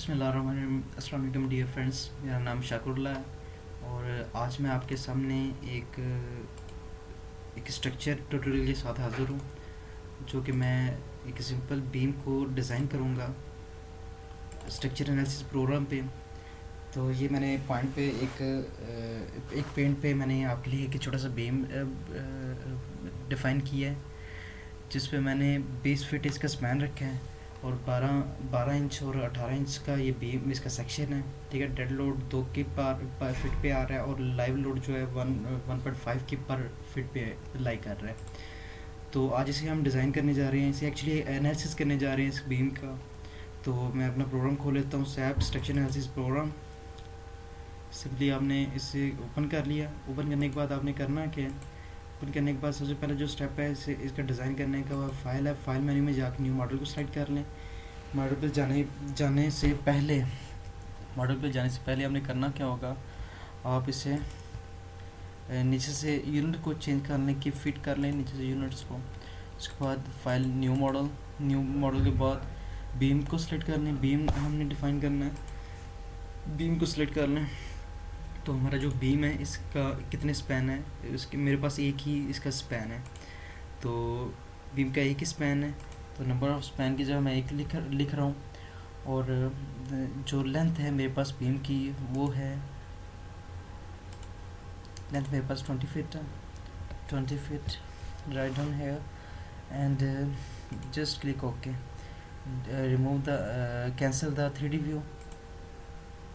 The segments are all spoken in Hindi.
बिस्मिल्लाहिर्रहमानिर्रहीम। अस्सलाम वालेकुम डियर फ्रेंड्स, मेरा नाम शाकुरुल्लाह है और आज मैं आपके सामने एक स्ट्रक्चर ट्यूटोरियल के साथ हाज़िर हूँ, जो कि मैं एक सिंपल बीम को डिज़ाइन करूँगा स्ट्रक्चर एनालिसिस प्रोग्राम पे। तो ये मैंने पॉइंट पे एक पेंट पे मैंने आपके लिए एक छोटा सा बीम डिफ़ाइन किया है, जिस पे मैंने 20 फीट इसका स्पैन रखा है और 12 इंच और 18 इंच का ये बीम इसका सेक्शन है। ठीक है, डेड लोड 2 की पर फिट पे आ रहा है और लाइव लोड जो है 1.5 की पर फिट पे लाई कर रहा है। तो आज इसे हम डिज़ाइन करने जा रहे हैं, इसे एक्चुअली एनालिसिस करने जा रहे हैं इस बीम का। तो मैं अपना प्रोग्राम खोल लेता हूँ, SAP structure analysis program. Simply आपने इसे ओपन कर लिया। ओपन करने के बाद आपने करना क्या है, ओपन करने के बाद सबसे पहले जो स्टेप है इसका डिज़ाइन करने का वो फाइल है। फाइल मेन्यू में जाकर न्यू मॉडल को सेलेक्ट कर लें। मॉडल पे जाने से पहले आपने करना क्या होगा, आप इसे नीचे से यूनिट को चेंज कर लें कि फिट कर लें नीचे से यूनिट्स को। उसके बाद फाइल न्यू मॉडल के बाद बीम को सिलेक्ट कर लें। बीम हमने डिफ़ाइन करना है, बीम को सिलेक्ट कर लें। तो हमारा जो बीम है इसका कितने स्पैन है, इसके मेरे पास एक ही इसका स्पैन है, तो बीम का एक ही स्पैन है। तो नंबर ऑफ स्पैन की जगह मैं एक लिख रहा हूँ और जो लेंथ है मेरे पास बीम की वो है, लेंथ मेरे पास 20 फीट है। 20 feet write down here and just click okay. Remove the cancel the 3D view.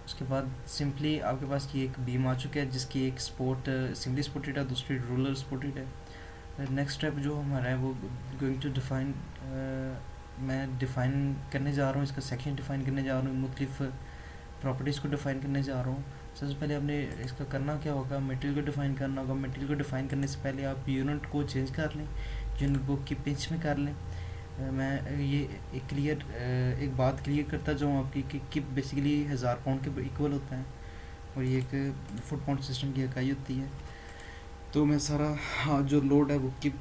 उसके बाद सिंपली आपके पास ये एक बीम आ चुका है जिसकी एक स्पोर्ट सिंपली स्पोर्टेड है, दूसरी रूलर स्पोर्टेड है। नेक्स्ट स्टेप जो हमारा है वो गोइंग टू डिफ़ाइन, मैं डिफ़ाइन करने जा रहा हूँ, इसका सेक्शन डिफ़ाइन करने जा रहा हूँ, मुख्तलिफ प्रॉपर्टीज़ को डिफ़ाइन करने जा रहा हूँ। सबसे पहले आपने इसका करना क्या होगा, मटेरियल को डिफ़ाइन करना होगा। मटेरियल को डिफ़ाइन करने से पहले आप यूनिट को चेंज कर लें, यूनिट को की पिंच में कर लें। मैं ये एक बात क्लियर करता जाऊँ आपकी कि बेसिकली 1000 पाउंड के इक्वल होता है और ये एक फुट पाउंड सिस्टम की इकाई होती है। तो मैं सारा जो लोड है वो किप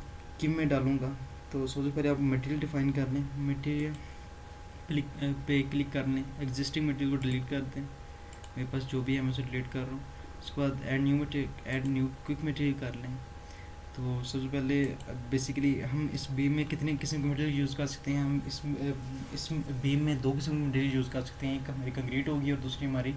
में डालूँगा। तो सबसे पहले आप मटेरियल डिफ़ाइन कर लें, मटेरियल पे क्लिक कर लें, एग्जिस्टिंग मटेरियल को डिलीट कर दें। मेरे पास जो भी है मैं उसे डिलीट कर रहा हूँ। उसके बाद ऐड न्यू क्विक मटेरियल कर लें। तो सबसे पहले बेसिकली हम इस बीम में कितने किस्म के मटेरियल यूज़ कर सकते हैं, हम इस बीम में 2 किस्म के मटेरियल यूज़ कर सकते हैं। एक हमारी कंक्रीट होगी और दूसरी हमारी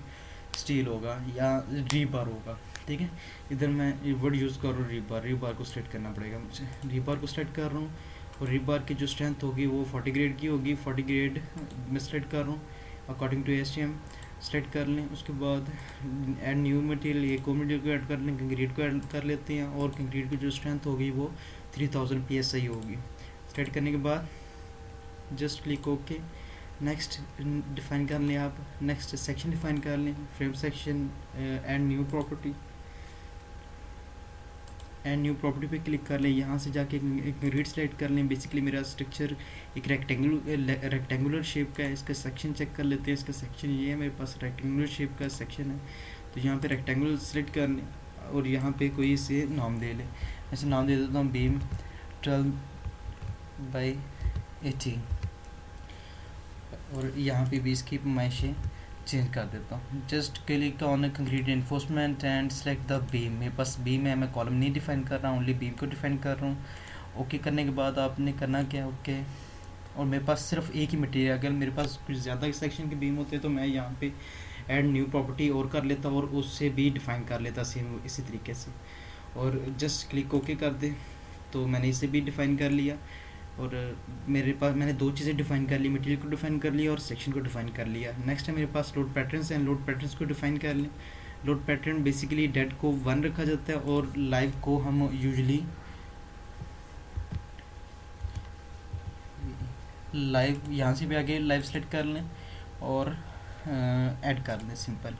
स्टील होगा या रीबार होगा। ठीक है, इधर मैं वर्ड यूज़ कर रहा हूँ रीबार को सिलेक्ट करना पड़ेगा मुझे। रीबार को सिलेक्ट कर रहा हूँ और रीबार की जो स्ट्रेंथ होगी वो 40 ग्रेड की होगी। 40 ग्रेड मैं सिलेक्ट कर रहा हूँ अकॉर्डिंग टू STM सेलेक्ट कर लें। उसके बाद ऐड न्यू मटेरियल, एक और मटेरियल को ऐड कर लें, कंक्रीट को ऐड कर लेते हैं और कंक्रीट की जो स्ट्रेंथ होगी वो 3000 PSI होगी। सेलेक्ट करने के बाद just click okay. Next define कर लें आप, नेक्स्ट सेक्शन डिफ़ाइन कर लें, frame section, add new property पे क्लिक कर लें। यहाँ से जाके एक कंक्रीट सेलेक्ट कर लें। बेसिकली मेरा स्ट्रक्चर एक रेक्टेंगुलर शेप का है। इसका सेक्शन चेक कर लेते हैं। इसका सेक्शन ये है, मेरे पास रेक्टेंगुलर शेप का सेक्शन है। तो यहाँ पे रेक्टेंगुलर सेलेक्ट कर लें और यहाँ पे कोई इसे नाम दे लें। ऐसे नाम दे देता हूँ बीम 12/80 और यहाँ पे भी इसकी पैमाइशें चेंज कर देता हूँ। Just click on concrete enforcement and select the beam. मेरे पास बीम है, मैं कॉलम नहीं डिफ़ाइन कर रहा हूँ, ओनली बीम को डिफ़ाइन कर रहा हूँ। ओके करने के बाद आपने करना क्या, ओके। और मेरे पास सिर्फ एक ही मटेरियल, अगर मेरे पास कुछ ज़्यादा सेक्शन के बीम होते तो मैं यहाँ पे ऐड न्यू प्रॉपर्टी और कर लेता और उससे भी डिफ़ाइन कर लेता सेम इसी तरीके से। और जस्ट क्लिक ओके कर दे। तो मैंने इसे भी डिफ़ाइन कर लिया और मेरे पास मैंने 2 चीज़ें डिफ़ाइन कर ली, मटेरियल को डिफ़ाइन कर लिया और सेक्शन को डिफ़ाइन कर लिया। नेक्स्ट है मेरे पास लोड पैटर्न्स हैं, लोड पैटर्न्स को डिफ़ाइन कर लें। लोड पैटर्न बेसिकली डेड को 1 रखा जाता है और लाइव को हम यूजुअली लाइव, यहाँ से भी आगे लाइव सेलेक्ट कर लें और ऐड कर दें सिंपल।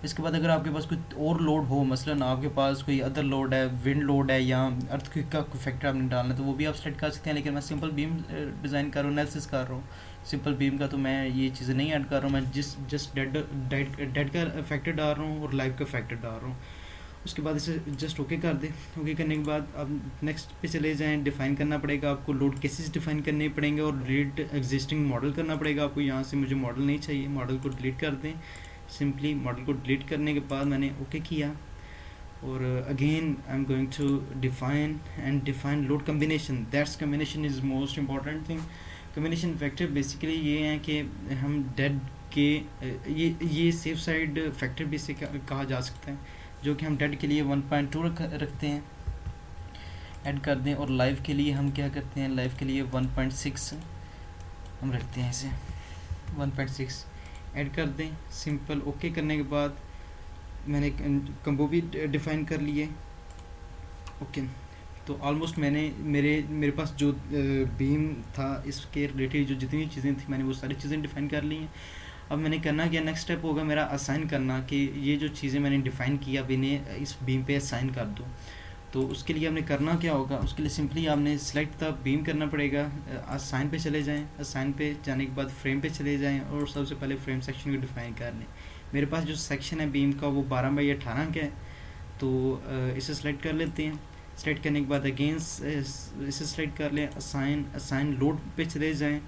इसके बाद अगर आपके पास कोई और लोड हो, मसलन आपके पास कोई अदर लोड है, विंड लोड है या अर्थक्वेक का कोई फैक्टर आपने डालना है, तो वो भी आप सेलेक्ट कर सकते हैं। लेकिन मैं सिंपल बीम डिज़ाइन कर रहा हूँ, एनालिसिस कर रहा हूँ सिंपल बीम का, तो मैं ये चीज़ें नहीं ऐड कर रहा हूँ। मैं जस्ट डेड का फैक्टर डाल रहा हूँ और लाइव का फैक्टर डाल रहा हूँ। उसके बाद इसे जस्ट ओके कर दें। ओके करने के बाद आप नेक्स्ट पे चले जाएं। डिफ़ाइन करना पड़ेगा आपको, लोड केसेस डिफ़ाइन करने पड़ेंगे और डिलीट एग्जिस्टिंग मॉडल करना पड़ेगा आपको। यहाँ से मुझे मॉडल नहीं चाहिए, मॉडल को डिलीट कर दें। सिंपली मॉडल को डिलीट करने के बाद मैंने ओके किया और again I am going to define load combination. That's combination is most important thing. Combination factor basically ये हैं कि हम डेड के ये सेफ साइड फैक्टर भी से कहा जा सकता है, जो कि हम डेड के लिए 1.2 रखते हैं, ऐड कर दें। और लाइव के लिए हम क्या करते हैं, लाइव के लिए 1.6 हम रखते हैं, इसे 1.6 ऐड कर दें। सिंपल ओके करने के बाद मैंने कंबो भी डिफ़ाइन कर लिए। ओके, तो ऑलमोस्ट मैंने मेरे पास जो बीम था इसके रिलेटेड जो जितनी चीज़ें थी मैंने वो सारी चीज़ें डिफ़ाइन कर ली हैं। अब मैंने करना क्या, नेक्स्ट स्टेप होगा मेरा असाइन करना, कि ये जो चीज़ें मैंने डिफ़ाइन किया अब इन्हें इस बीम पे असाइन कर दूँ। तो उसके लिए आपने करना क्या होगा, उसके लिए सिंपली आपने सेलेक्ट द बीम करना पड़ेगा। असाइन पे चले जाएं, असाइन पे जाने के बाद फ्रेम पे चले जाएं और सबसे पहले फ्रेम सेक्शन को डिफ़ाइन कर लें। मेरे पास जो सेक्शन है बीम का वो 12x18 का है, तो इसे सेलेक्ट कर लेते हैं। सेलेक्ट करने के बाद अगेन इसे सेलेक्ट कर लें, असाइन लोड पे चले जाएं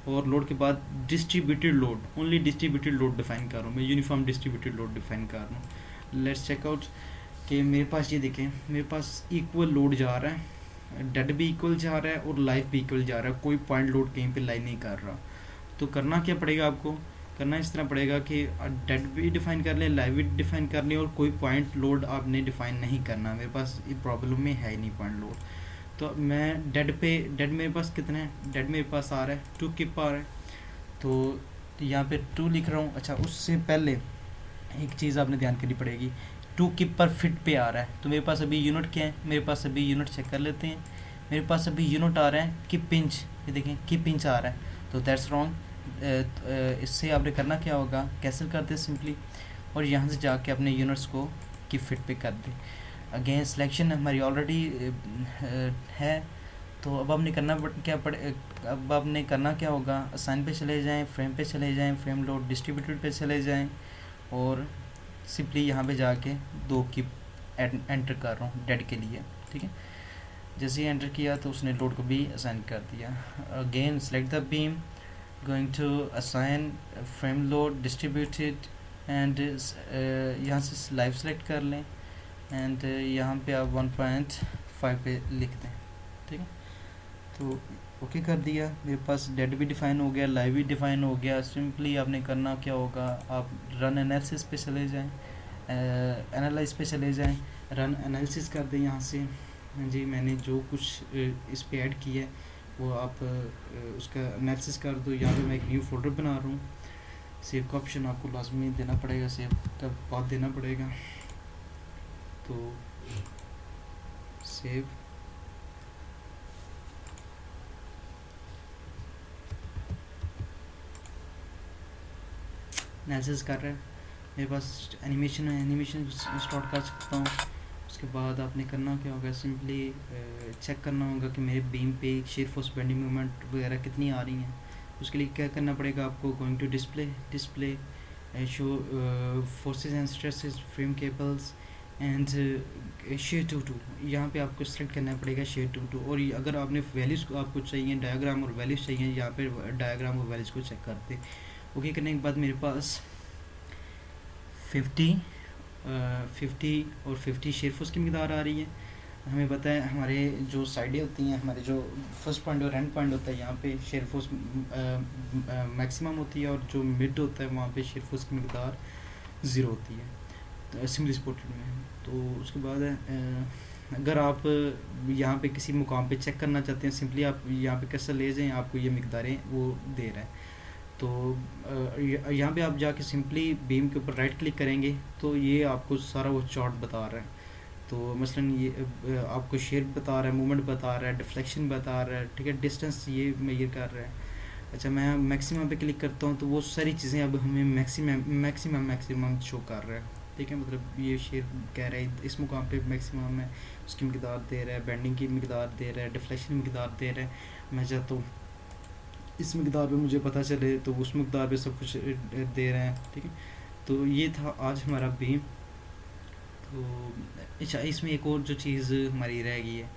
और लोड के बाद distributed load, only distributed load define कर रहा हूँ मैं, यूनिफॉर्म डिस्ट्रीब्यूटेड लोड डिफ़ाइन कर रहा हूँ। लेट्स चेक आउट कि मेरे पास ये देखें, मेरे पास इक्वल लोड जा रहा है, डेड भी इक्वल जा रहा है और लाइव भी इक्वल जा रहा है, कोई पॉइंट लोड कहीं पे लाई नहीं कर रहा। तो करना क्या पड़ेगा आपको, करना इस तरह पड़ेगा कि डेड भी डिफ़ाइन कर लें, लाइव भी डिफ़ाइन कर लें और कोई पॉइंट लोड आपने डिफ़ाइन नहीं करना। मेरे पास ये प्रॉब्लम में है ही नहीं पॉइंट लोड। तो मैं डेड मेरे पास कितना है, डेड मेरे पास आ रहा है 2 किप आ रहा है, तो यहाँ पे 2 लिख रहा हूँ। अच्छा, उससे पहले एक चीज़ आपने ध्यान करनी पड़ेगी, 2 किप पर फिट पे आ रहा है, तो मेरे पास अभी यूनिट क्या है, मेरे पास अभी यूनिट चेक कर लेते हैं। मेरे पास अभी यूनिट आ रहा है किप इंच, ये देखें किप इंच आ रहा है, तो दैट्स रॉन्ग। इससे आपने करना क्या होगा, कैंसिल कर दे सिंपली और यहाँ से जाके अपने यूनिट्स को किप फिट पे कर दे। अगेन सिलेक्शन हमारी ऑलरेडी है, तो अब आपने करना अब आपने करना क्या होगा, असाइन पे चले जाएं, फ्रेम पे चले जाएं, फ्रेम लोड डिस्ट्रीब्यूटेड पे चले जाएं और सिंपली यहाँ पे जाके 2 की एंटर कर रहा हूँ डेड के लिए, ठीक है। जैसे ही एंटर किया तो उसने लोड को भी असाइन कर दिया। Again select the beam, going to assign frame load distributed and यहाँ से लाइव सेलेक्ट कर लें एंड यहाँ पे आप 1.5 पे लिख दें, ठीक है। तो ओके कर दिया, मेरे पास डेड भी डिफ़ाइन हो गया, लाइव भी डिफ़ाइन हो गया। सिंपली आपने करना क्या होगा, आप रन एनालिसिस पे चले जाएं, एनालाइज पे चले जाएं, रन एनालिसिस कर दें यहाँ से। जी, मैंने जो कुछ इस पे ऐड किया है वो आप उसका एनालिसिस कर दो। यहाँ पे मैं एक न्यू फोल्डर बना रहा हूँ। सेव का ऑप्शन आपको लाजमी देना पड़ेगा, सेव का बाद देना पड़ेगा, तो सेव एनालिसिस कर रहा है। मेरे पास एनिमेशन है, एनिमेशन स्टार्ट कर सकता हूँ। उसके बाद आपने करना क्या होगा, सिंपली चेक करना होगा कि मेरे बीम पे शेयर फोर्स बेंडिंग मोमेंट वगैरह कितनी आ रही हैं। उसके लिए क्या करना पड़ेगा आपको, going to display show forces and stresses frame cables and shear to यहाँ पे आपको सेलेक्ट करना पड़ेगा शेयर टू। और अगर आपने वैल्यूज़ को आपको चाहिए, डायग्राम और वैल्यूज़ चाहिए, यहाँ पे डायग्राम और वैल्यूज़ को चेक करते। ओके करने के बाद मेरे पास 50 और 50 शेयर फोर्स की मकदार आ रही है। हमें पता है हमारे जो साइडें होती हैं, हमारे जो फर्स्ट पॉइंट और एंड पॉइंट होता है, यहाँ पे शेयर फोर्स मैक्सिमम होती है और जो मिड होता है वहाँ पे शेयर फोर्स की मकदार 0 होती है, तो सिंपली सपोर्टेड में। तो उसके बाद अगर आप यहाँ पे किसी मुकाम पे चेक करना चाहते हैं, सिंपली आप यहाँ पे कैसे ले जाएँ, आपको ये मकदारें वो दे रहा है। तो यहाँ पे आप जाके सिंपली बीम के ऊपर राइट क्लिक करेंगे तो ये आपको सारा वो चार्ट बता रहा है। तो मसलन ये आपको शेयर बता रहा है, मूवमेंट बता रहा है, डिफ्लेक्शन बता रहा है, ठीक है, डिस्टेंस ये मेजर कर रहा है। अच्छा, मैं मैक्सिमम पे क्लिक करता हूँ तो वो सारी चीज़ें अब हमें मैक्सिमम शो कर रहा है, ठीक है। मतलब ये शेयर कह रहा है इस मुकाम पे मैक्सिमम है, उसकी मकदार दे रहा है, बेंडिंग की मकदार दे रहा है, डिफ्लेक्शन की मकदार दे रहा है। मैं चाहता हूँ इस मकदार पे मुझे पता चले तो उस मकदार पे सब कुछ दे रहे हैं, ठीक है। तो ये था आज हमारा बीम। तो अच्छा, इसमें एक और जो चीज़ हमारी रह गई है,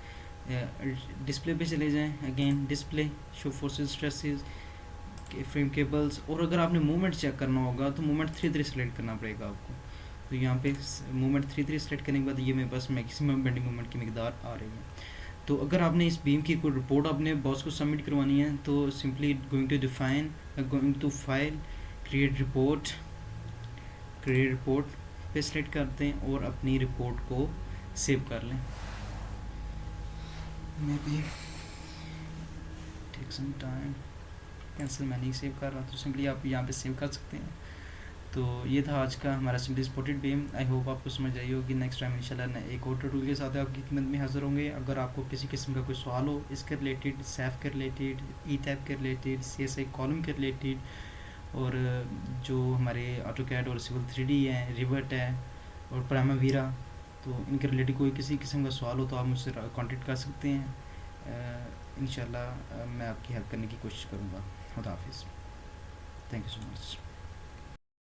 डिस्प्ले पे चले जाएं, again display, show forces stresses, frame cables, और अगर आपने मूवमेंट चेक करना होगा तो मूवमेंट 3 सेलेक्ट करना पड़ेगा आपको। तो यहाँ पे मूवमेंट 3 सेलेक्ट करने के बाद ये मेरे पास मैक्सिमम बेंडिंग मूवमेंट की मकदार आ रही है। तो अगर आपने इस बीम की कोई रिपोर्ट अपने बॉस को सबमिट करवानी है तो simply going to define, going to file, create report पे सेलेक्ट करते हैं और अपनी रिपोर्ट को सेव कर लें। Maybe take some time, cancel मैं नहीं सेव कर रहा, तो सिंपली आप यहाँ पे सेव कर सकते हैं। तो ये था आज का हमारा simply supported beam. I hope आपको समझ आई होगी। नेक्स्ट टाइम इंशाल्लाह एक और ट्यूटोरियल के साथ आपकी खिदमत में हाजिर होंगे। अगर आपको किसी किस्म का कोई सवाल हो इसके रिलेटेड, सैफ के रिलेटेड, ई टैप के रिलेटेड, CSI कॉलम के रिलेटेड, और जो हमारे ऑटोकैड और सिविल 3D है, रिवर्ट है और प्राइमावीरा, तो इनके रिलेटेड कोई किसी किस्म का सवाल हो तो आप मुझसे कांटेक्ट कर सकते हैं। इंशाल्लाह मैं आपकी हेल्प करने की कोशिश करूँगा। खुदा हाफिज़। Thank you so much.